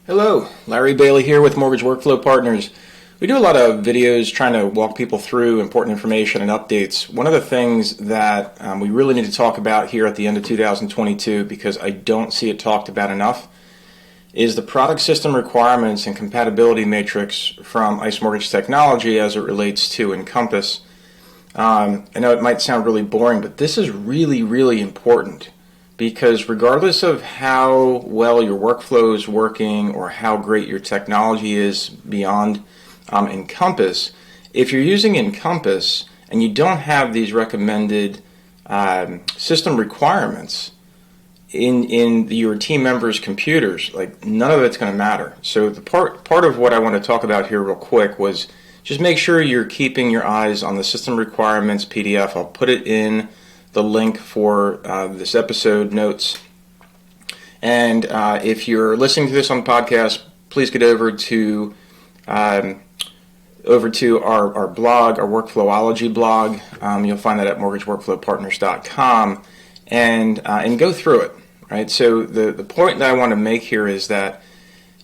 Hello, Larry Bailey here with Mortgage Workflow Partners. We do a lot of videos trying to walk people through important information and updates. One of the things that we really need to talk about here at the end of 2022, because I don't see it talked about enough, is the product system requirements and compatibility matrix from ICE Mortgage Technology as it relates to Encompass. I know it might sound really boring, but this is really, really important. Because regardless of how well your workflow is working or how great your technology is beyond Encompass, if you're using Encompass and you don't have these recommended system requirements in your team members' computers, like none of it's going to matter. So the part of what I want to talk about here real quick was just make sure you're keeping your eyes on the system requirements PDF. I'll put it in the link for this episode notes. And if you're listening to this on the podcast, please get over to our blog, our Workflowology blog. You'll find that at mortgageworkflowpartners.com and go through it. Right. So the point that I want to make here is that,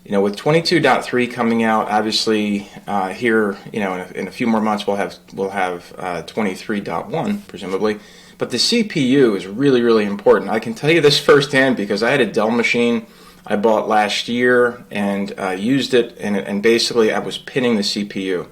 with 22.3 coming out, obviously here, in a few more months we'll have 23.1 presumably. But the CPU is really, really important. I can tell you this firsthand because I had a Dell machine I bought last year and used it, and basically I was pinning the CPU.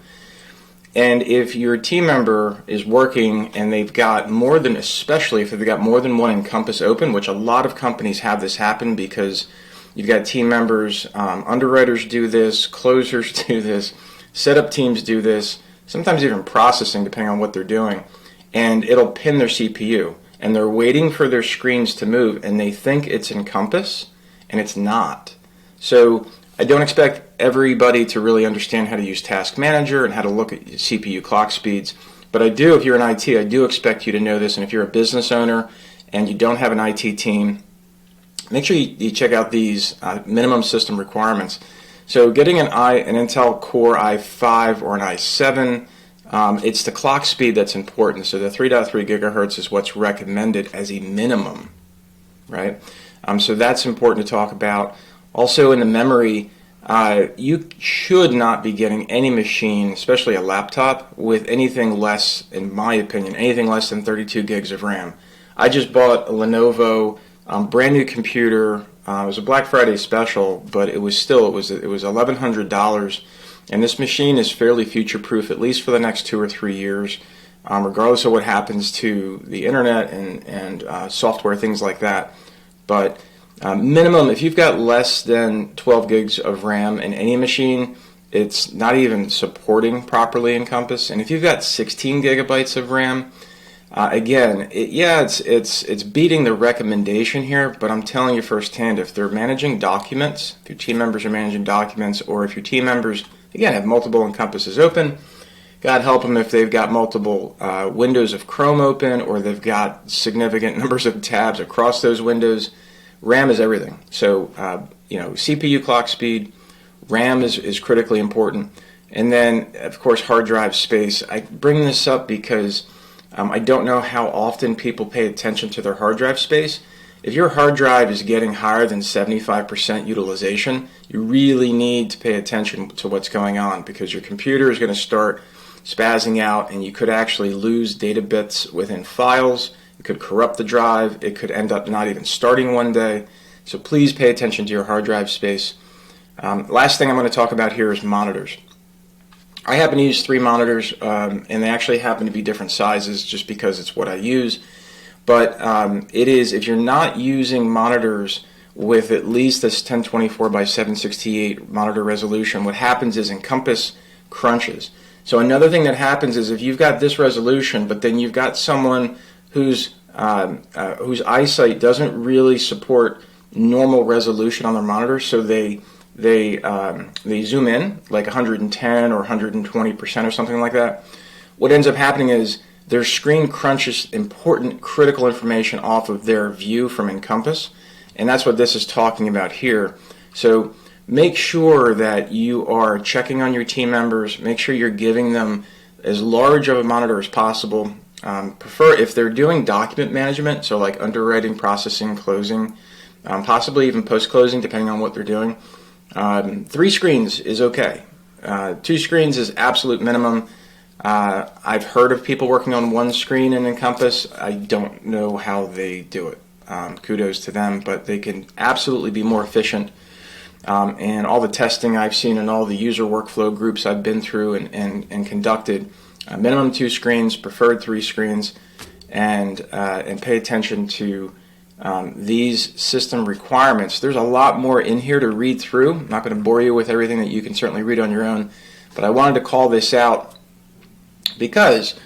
And if your team member is working and they've got more than, especially if they've got more than one Encompass open, which a lot of companies have this happen because you've got team members, underwriters do this, closers do this, setup teams do this, sometimes even processing depending on what they're doing. And it'll pin their CPU, and they're waiting for their screens to move, and they think it's Encompass, and it's not. So I don't expect everybody to really understand how to use Task Manager and how to look at CPU clock speeds, but I do, if you're in IT, I do expect you to know this, and if you're a business owner and you don't have an IT team, make sure you check out these minimum system requirements. So getting an Intel Core i5 or an i7, it's the clock speed that's important. So the 3.3 gigahertz is what's recommended as a minimum, right? So that's important to talk about. Also in the memory, you should not be getting any machine, especially a laptop, with anything less, in my opinion, anything less than 32 gigs of RAM. I just bought a Lenovo brand new computer. It was a Black Friday special, but it was $1,100. And this machine is fairly future-proof, at least for the next 2 or 3 years, regardless of what happens to the internet and software, things like that. But minimum, if you've got less than 12 gigs of RAM in any machine, it's not even supporting properly Encompass. And if you've got 16 gigabytes of RAM, again, it's beating the recommendation here, but I'm telling you firsthand, if they're managing documents, if your team members are managing documents, or if your team members, again, have multiple Encompasses open, God help them if they've got multiple windows of Chrome open, or they've got significant numbers of tabs across those windows. RAM is everything. So, CPU clock speed, RAM is critically important. And then, of course, hard drive space. I bring this up because I don't know how often people pay attention to their hard drive space. If your hard drive is getting higher than 75% utilization, you really need to pay attention to what's going on, because your computer is going to start spazzing out and you could actually lose data bits within files. It could corrupt the drive. It could end up not even starting one day. So please pay attention to your hard drive space. Last thing I'm going to talk about here is monitors. I happen to use 3 monitors, and they actually happen to be different sizes just because it's what I use. But it is, if you're not using monitors with at least this 1024 by 768 monitor resolution, what happens is Encompass crunches. So another thing that happens is if you've got this resolution, but then you've got someone whose eyesight doesn't really support normal resolution on their monitor, so they zoom in like 110 or 120% or something like that. What ends up happening is their screen crunches important critical information off of their view from Encompass, and that's what this is talking about here. So make sure that you are checking on your team members. Make sure you're giving them as large of a monitor as possible. Prefer if they're doing document management, so like underwriting, processing, closing, possibly even post-closing, depending on what they're doing. 3 screens is okay. 2 screens is absolute minimum. I've heard of people working on 1 screen in Encompass. I don't know how they do it. Kudos to them, but they can absolutely be more efficient. And all the testing I've seen and all the user workflow groups I've been through and conducted, minimum 2 screens, preferred 3 screens, and pay attention to these system requirements. There's a lot more in here to read through. I'm not going to bore you with everything that you can certainly read on your own, but I wanted to call this out because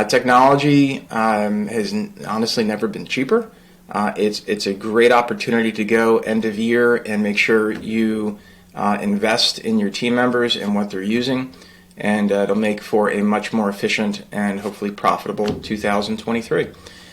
technology has honestly never been cheaper. It's a great opportunity to go end of year and make sure you invest in your team members and what they're using, and it'll make for a much more efficient and hopefully profitable 2023.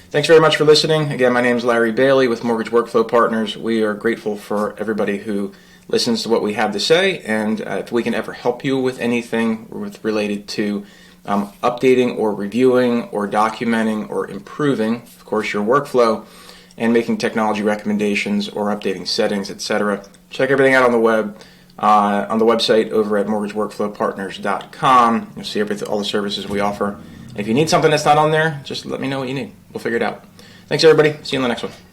Thanks very much for listening. Again, my name is Larry Bailey with Mortgage Workflow Partners. We are grateful for everybody who listens to what we have to say, and if we can ever help you with anything related to updating or reviewing or documenting or improving, of course, your workflow, and making technology recommendations or updating settings, etc. Check everything out on the web, on the website over at mortgageworkflowpartners.com. You'll see all the services we offer. If you need something that's not on there, just let me know what you need. We'll figure it out. Thanks, everybody. See you in the next one.